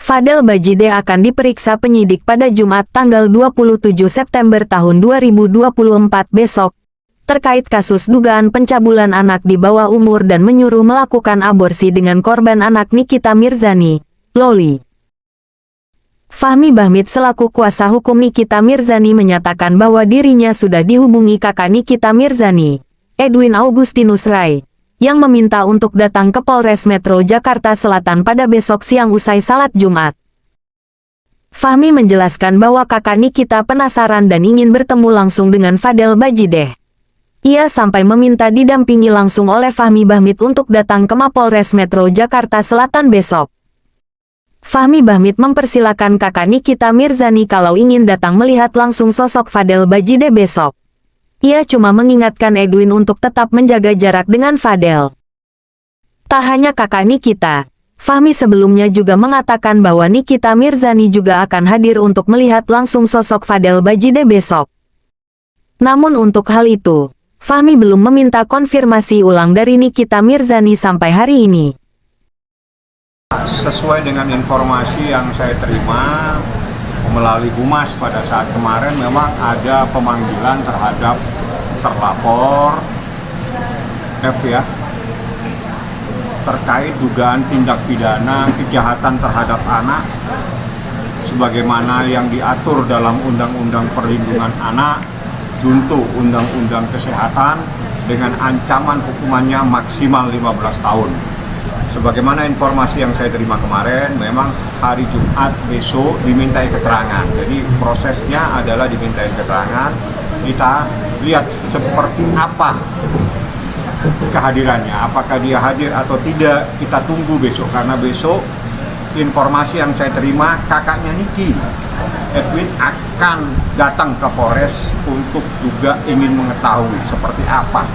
Fadel Bajide akan diperiksa penyidik pada Jumat tanggal 27 September tahun 2024 besok, terkait kasus dugaan pencabulan anak di bawah umur dan menyuruh melakukan aborsi dengan korban anak Nikita Mirzani, Loli. Fahmi Bahmid selaku kuasa hukum Nikita Mirzani menyatakan bahwa dirinya sudah dihubungi kakak Nikita Mirzani, Edwin Augustinus Rai, yang meminta untuk datang ke Polres Metro Jakarta Selatan pada besok siang usai salat Jumat. Fahmi menjelaskan bahwa kakak Nikita penasaran dan ingin bertemu langsung dengan Fadel Bajide. Ia sampai meminta didampingi langsung oleh Fahmi Bahmid untuk datang ke Mapolres Metro Jakarta Selatan besok. Fahmi Bahmid mempersilakan kakak Nikita Mirzani kalau ingin datang melihat langsung sosok Fadel Bajide besok. Ia cuma mengingatkan Edwin untuk tetap menjaga jarak dengan Fadel. Tak hanya kakak Nikita, Fahmi sebelumnya juga mengatakan bahwa Nikita Mirzani juga akan hadir untuk melihat langsung sosok Fadel Bajide besok. Namun untuk hal itu, Fahmi belum meminta konfirmasi ulang dari Nikita Mirzani sampai hari ini. Sesuai dengan informasi yang saya terima melalui Humas pada saat kemarin, memang ada pemanggilan terhadap terlapor F ya, terkait dugaan tindak pidana kejahatan terhadap anak sebagaimana yang diatur dalam Undang-Undang Perlindungan Anak junto Undang-Undang Kesehatan dengan ancaman hukumannya maksimal 15 tahun. Sebagaimana informasi yang saya terima kemarin, memang hari Jumat besok dimintai keterangan. Jadi prosesnya adalah dimintai keterangan. Kita lihat seperti apa kehadirannya. Apakah dia hadir atau tidak, kita tunggu besok. Karena besok informasi yang saya terima, kakaknya Niki, Edwin, akan datang ke Polres untuk juga ingin mengetahui seperti apa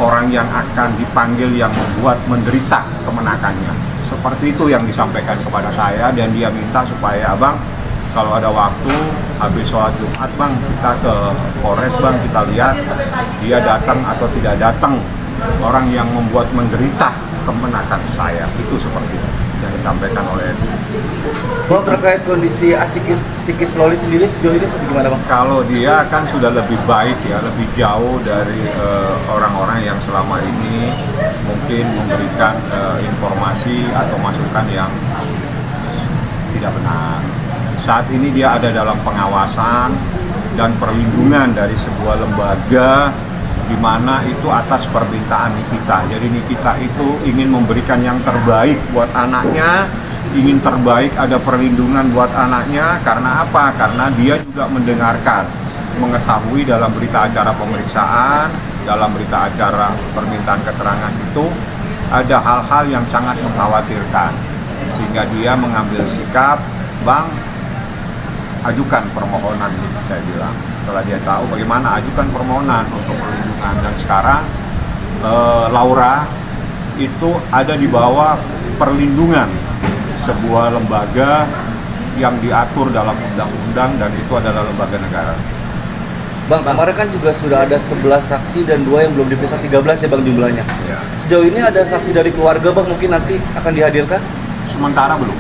orang yang akan dipanggil yang membuat menderita kemenakannya. Seperti itu yang disampaikan kepada saya, dan dia minta supaya abang kalau ada waktu habis sholat Jumat bang, kita ke Polres bang, kita lihat dia datang atau tidak datang orang yang membuat menderita kemenakan saya. Itu seperti itu yang disampaikan oleh Edwin. Bang, terkait kondisi psikis Loli sendiri sejauh ini gimana bang? Kalau dia kan sudah lebih baik ya, lebih jauh dari orang-orang yang selama ini mungkin memberikan informasi atau masukan yang tidak benar. Saat ini dia ada dalam pengawasan dan perlindungan dari sebuah lembaga di mana itu atas permintaan Nikita. Jadi Nikita itu ingin memberikan yang terbaik buat anaknya, ingin terbaik, ada perlindungan buat anaknya. Karena apa? Karena dia juga mendengarkan, mengetahui dalam berita acara pemeriksaan, dalam berita acara permintaan keterangan itu ada hal-hal yang sangat mengkhawatirkan, sehingga dia mengambil sikap, bang, ajukan permohonan. Saya bilang setelah dia tahu bagaimana, ajukan permohonan untuk perlindungan. Dan sekarang Laura itu ada di bawah perlindungan sebuah lembaga yang diatur dalam undang-undang, dan itu adalah lembaga negara. Bang, kemarin kan juga sudah ada 11 saksi dan 2 yang belum diperiksa, 13 ya bang jumlahnya. Ya. Sejauh ini ada saksi dari keluarga bang, mungkin nanti akan dihadirkan? Sementara belum.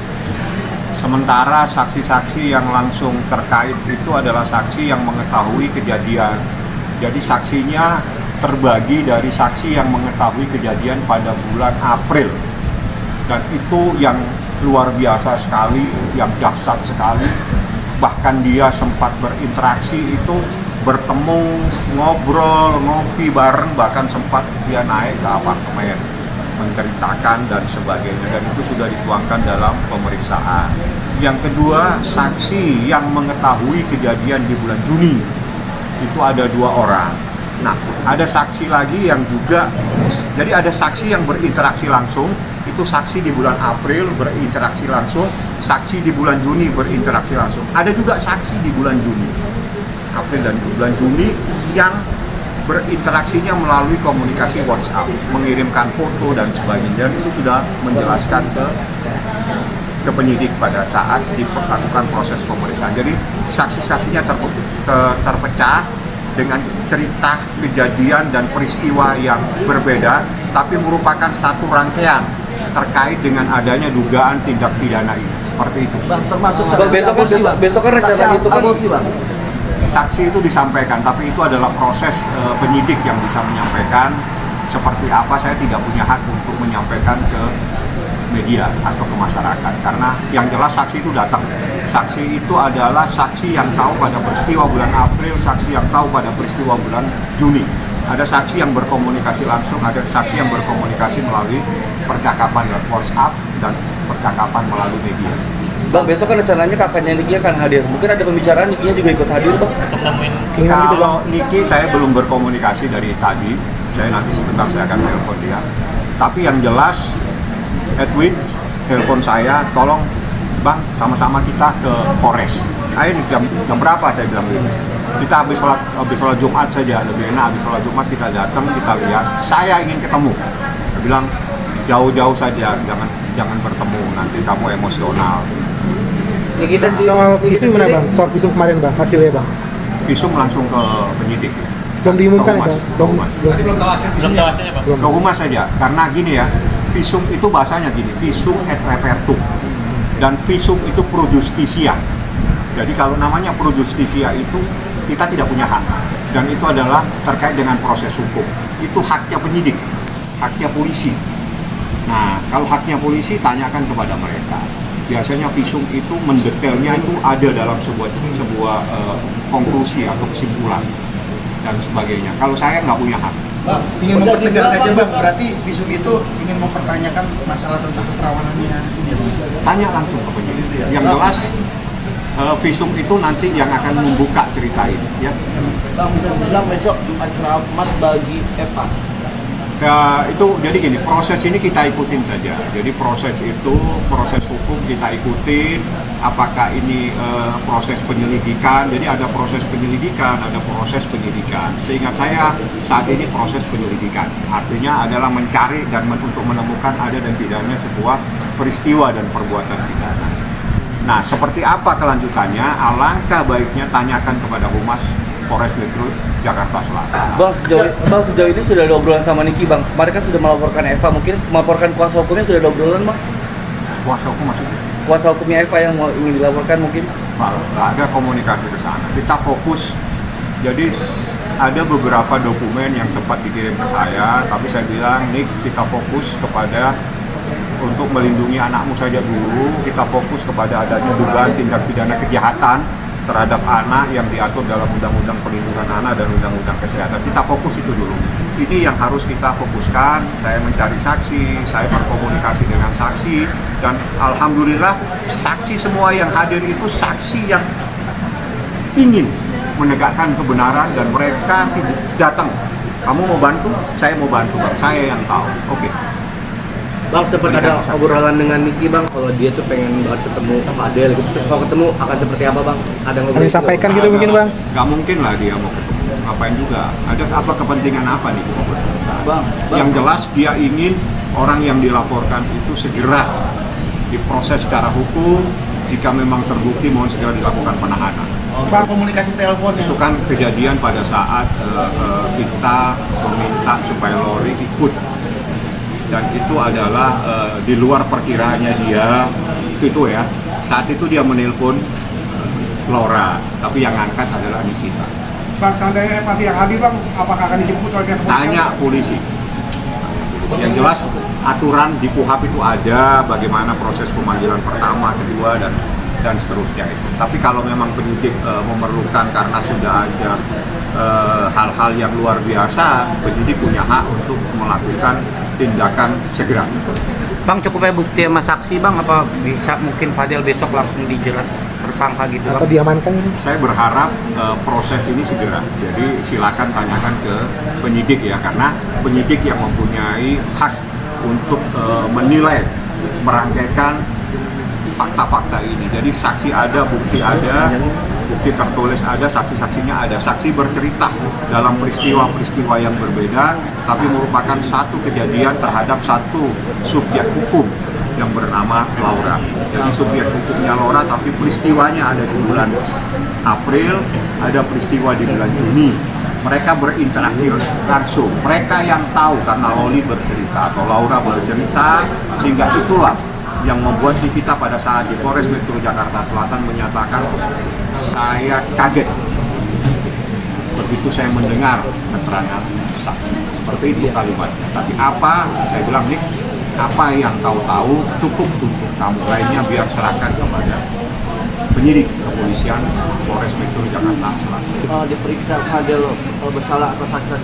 Sementara saksi-saksi yang langsung terkait itu adalah saksi yang mengetahui kejadian. Jadi saksinya terbagi dari saksi yang mengetahui kejadian pada bulan April. Dan itu yang luar biasa sekali, yang dahsyat sekali. Bahkan dia sempat berinteraksi itu, bertemu, ngobrol, ngopi bareng, bahkan sempat dia naik ke apartemen, menceritakan dan sebagainya, dan itu sudah dituangkan dalam pemeriksaan. Yang kedua, saksi yang mengetahui kejadian di bulan Juni itu ada 2 orang. Nah, ada saksi lagi yang juga, jadi ada saksi yang berinteraksi langsung, itu saksi di bulan April berinteraksi langsung, saksi di bulan Juni berinteraksi langsung. Ada juga saksi di bulan Juni, April dan bulan Juni yang berinteraksinya melalui komunikasi WhatsApp, mengirimkan foto dan sebagainya, dan itu sudah menjelaskan ke penyidik pada saat dilakukan proses pemeriksaan. Jadi saksi-saksinya terpecah dengan cerita kejadian dan peristiwa yang berbeda, tapi merupakan satu rangkaian terkait dengan adanya dugaan tindak pidana ini. Seperti itu. Bang, termasuk Bang, besok kan rencananya itu kan aborsi, Bang. Saksi itu disampaikan, tapi itu adalah proses penyidik yang bisa menyampaikan. Seperti apa, saya tidak punya hak untuk menyampaikan ke media atau ke masyarakat, karena yang jelas saksi itu datang. Saksi itu adalah saksi yang tahu pada peristiwa bulan April, saksi yang tahu pada peristiwa bulan Juni. Ada saksi yang berkomunikasi langsung, ada saksi yang berkomunikasi melalui percakapan WhatsApp dan percakapan melalui media. Bang, besok kan rencananya kakaknya Niki akan hadir. Mungkin ada pembicaraan Nikinya juga ikut hadir, Bang. Kalau Niki saya belum berkomunikasi dari tadi, saya nanti sebentar saya akan telepon dia. Tapi yang jelas Edwin telepon saya, tolong Bang, sama-sama kita ke Polres. Ayo nih jam berapa, saya bilang gitu. Kita habis sholat Jumat saja, lebih enak habis sholat Jumat kita datang, kita lihat. Saya ingin ketemu. Saya bilang jauh-jauh saja, jangan bertemu, nanti kamu emosional. Soal visum gimana bang? Soal visum kemarin bang, hasilnya bang? Visum langsung ke penyidik. Belum diumumkan ya Ke bang? Humas. Belum tahu hasilnya, Pak. Ke Humas saja, karena gini ya, visum itu bahasanya gini, visum et repertum, dan visum itu pro justisia. Jadi kalau namanya pro justisia itu kita tidak punya hak, dan itu adalah terkait dengan proses hukum. Itu haknya penyidik, haknya polisi. Nah, kalau haknya polisi tanyakan kepada mereka. Biasanya visum itu mendetailnya itu ada dalam sebuah konklusi atau kesimpulan dan sebagainya. Kalau saya nggak punya hak. Bang, ingin mempertegas saja Bang, berarti visum itu ingin mempertanyakan masalah tentang keperawanannya ini. Tanya langsung ke penyidik. Gitu ya? Yang jelas visum itu nanti yang akan membuka cerita ini. Ya. Bang, bisa bilang besok Jumat Rahmat bagi Eva. Ya, itu jadi gini, proses ini kita ikutin saja. Jadi proses hukum kita ikutin. Apakah ini proses penyelidikan? Jadi ada proses penyelidikan, ada proses penyidikan. Seingat saya saat ini proses penyelidikan. Artinya adalah mencari dan untuk menemukan ada dan tidaknya sebuah peristiwa dan perbuatan pidana. Nah, seperti apa kelanjutannya? Alangkah baiknya tanyakan kepada Humas Polres Metro Jakarta Selatan. Bang, sejauh ini sudah ada obrolan sama Niki, Bang. Mereka sudah melaporkan Eva, mungkin melaporkan kuasa hukumnya sudah ada obrolan, Bang. Kuasa hukum maksudnya? Kuasa hukumnya Eva yang ingin dilaporkan mungkin. Nggak ada komunikasi ke sana. Kita fokus. Jadi ada beberapa dokumen yang sempat dikirim ke saya, tapi saya bilang, Nik, kita fokus kepada untuk melindungi anakmu saja dulu. Kita fokus kepada adanya dugaan tindak pidana kejahatan terhadap anak yang diatur dalam Undang-Undang Perlindungan Anak dan Undang-Undang Kesehatan. Kita fokus itu dulu. Ini yang harus kita fokuskan. Saya mencari saksi, saya berkomunikasi dengan saksi, dan alhamdulillah saksi semua yang hadir itu saksi yang ingin menegakkan kebenaran dan mereka datang. Kamu mau bantu? Saya mau bantu, Bang. Saya yang tahu. Oke. Bang, sempat ada obrolan dengan Niki Bang, kalau dia tuh pengen banget ketemu Fadel gitu, terus kalau ketemu akan seperti apa Bang? Ada Ada yang sampaikan gitu mungkin bang? Nggak mungkin lah dia mau ketemu. Ngapain juga? Ada apa kepentingan apa nih? Bang, Yang jelas dia ingin orang yang dilaporkan itu segera diproses secara hukum. Jika memang terbukti, mohon segera dilakukan penahanan. Bang, komunikasi teleponnya. Itu kan kejadian pada saat kita meminta supaya Lori ikut, dan itu adalah di luar perkiraannya dia. Itu ya, saat itu dia menelpon Laura, tapi yang angkat adalah Nikita. Bang, seandainya Eva tidak hadir bang, apakah akan dijemput oleh kepolisian? Tanya polisi. Yang jelas aturan di KUHP itu ada bagaimana proses pemanggilan pertama, kedua, dan seterusnya itu. Tapi kalau memang penyidik memerlukan karena sudah ada hal-hal yang luar biasa, penyidik punya hak untuk melakukan tindakan segera. Bang, cukupnya bukti sama saksi bang, apa bisa mungkin Fadel besok langsung dijerat tersangka gitu bang? Atau diamankan ini? Saya berharap proses ini segera. Jadi silakan tanyakan ke penyidik ya, karena penyidik yang mempunyai hak untuk menilai, merangkaikan fakta-fakta ini. Jadi saksi ada, bukti tertulis ada, saksi-saksinya ada. Saksi bercerita dalam peristiwa-peristiwa yang berbeda, tapi merupakan satu kejadian terhadap satu subjek hukum yang bernama Laura. Jadi subjek hukumnya Laura, tapi peristiwanya ada di bulan April, ada peristiwa di bulan Juni. Mereka berinteraksi langsung. Mereka yang tahu karena Loli bercerita atau Laura bercerita, sehingga itulah yang membuat kita pada saat di Polres Metro Jakarta Selatan menyatakan saya kaget begitu saya mendengar keterangan saksi. Seperti itu kalimatnya. Tapi apa, saya bilang nih, apa yang kau tahu cukup untuk kamu, lainnya biar serahkan kepada penyidik kepolisian Polres Metro Jakarta Selatan. Diperiksa Fadel bersalah atau saksi,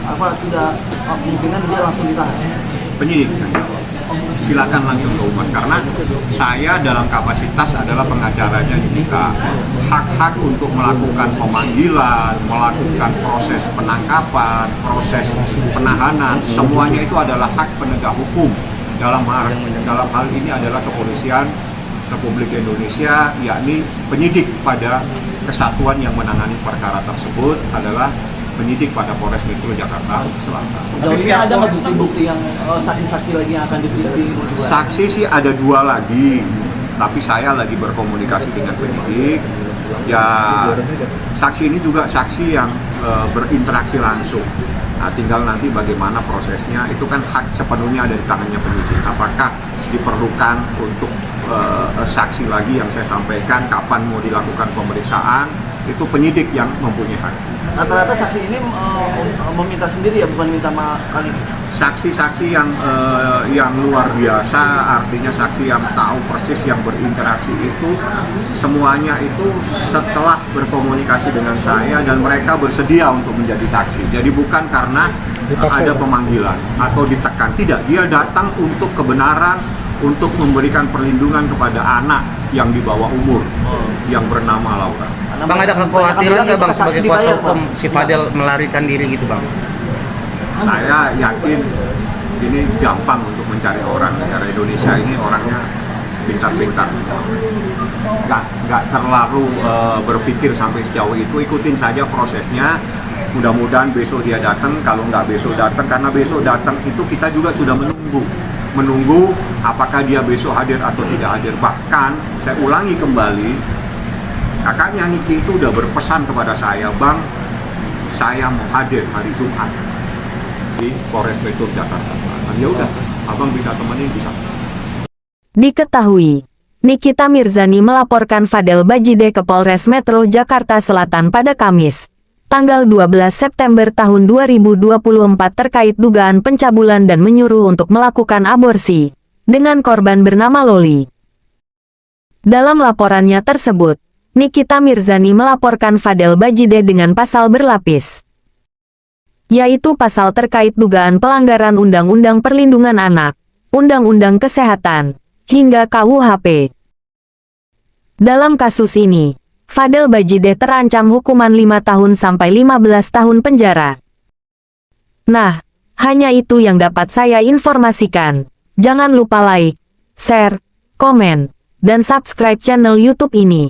apa tidak kemungkinan dia langsung ditahan? Penyidik, silakan langsung ke Humas karena saya dalam kapasitas adalah pengacaranya juga. Hak-hak untuk melakukan pemanggilan, melakukan proses penangkapan, proses penahanan, semuanya itu adalah hak penegak hukum. Dalam hal ini adalah kepolisian Republik Indonesia, yakni penyidik pada kesatuan yang menangani perkara tersebut adalah penyidik pada Polres Metro Jakarta Selatan. Sejauh ini ada nggak bukti-bukti yang saksi-saksi lagi yang akan diteliti? Saksi sih ada 2 lagi, tapi saya lagi berkomunikasi dengan penyidik. Ya, saksi ini juga saksi yang berinteraksi langsung. Nah, tinggal nanti bagaimana prosesnya, itu kan hak sepenuhnya ada di tangannya penyidik. Apakah diperlukan untuk saksi lagi yang saya sampaikan, kapan mau dilakukan pemeriksaan, itu penyidik yang mempunyai hak. Rata-rata saksi ini meminta sendiri ya, bukan minta kali. Saksi-saksi yang luar biasa, artinya saksi yang tahu persis, yang berinteraksi itu semuanya itu setelah berkomunikasi dengan saya dan mereka bersedia untuk menjadi saksi. Jadi bukan karena ada pemanggilan atau ditekan, tidak. Dia datang untuk kebenaran, untuk memberikan perlindungan kepada anak yang di bawah umur yang bernama Laura. Bang, ada kekhawatiran nggak Bang sebagai kuasa hukum si Fadel melarikan diri gitu Bang? Saya yakin ini gampang untuk mencari orang. Negara Indonesia ini orangnya pintar-pintar. Nggak terlalu berpikir sampai sejauh itu. Ikutin saja prosesnya. Mudah-mudahan besok dia datang. Kalau nggak besok datang, karena besok datang itu kita juga sudah menunggu apakah dia besok hadir atau tidak hadir. Bahkan saya ulangi kembali, kakaknya Niki itu udah berpesan kepada saya, Bang, saya mau hadir hari Jumat di Polres Metro Jakarta Selatan. Ya udah, abang bisa temenin, bisa. Diketahui, Nikita Mirzani melaporkan Fadel Bajide ke Polres Metro Jakarta Selatan pada Kamis, tanggal 12 September tahun 2024 terkait dugaan pencabulan dan menyuruh untuk melakukan aborsi dengan korban bernama Loli. Dalam laporannya tersebut, Nikita Mirzani melaporkan Fadel Bajide dengan pasal berlapis, yaitu pasal terkait dugaan pelanggaran Undang-Undang Perlindungan Anak, Undang-Undang Kesehatan, hingga KUHP. Dalam kasus ini, Fadel Bajide terancam hukuman 5 tahun sampai 15 tahun penjara. Nah, hanya itu yang dapat saya informasikan. Jangan lupa like, share, komen, dan subscribe channel YouTube ini.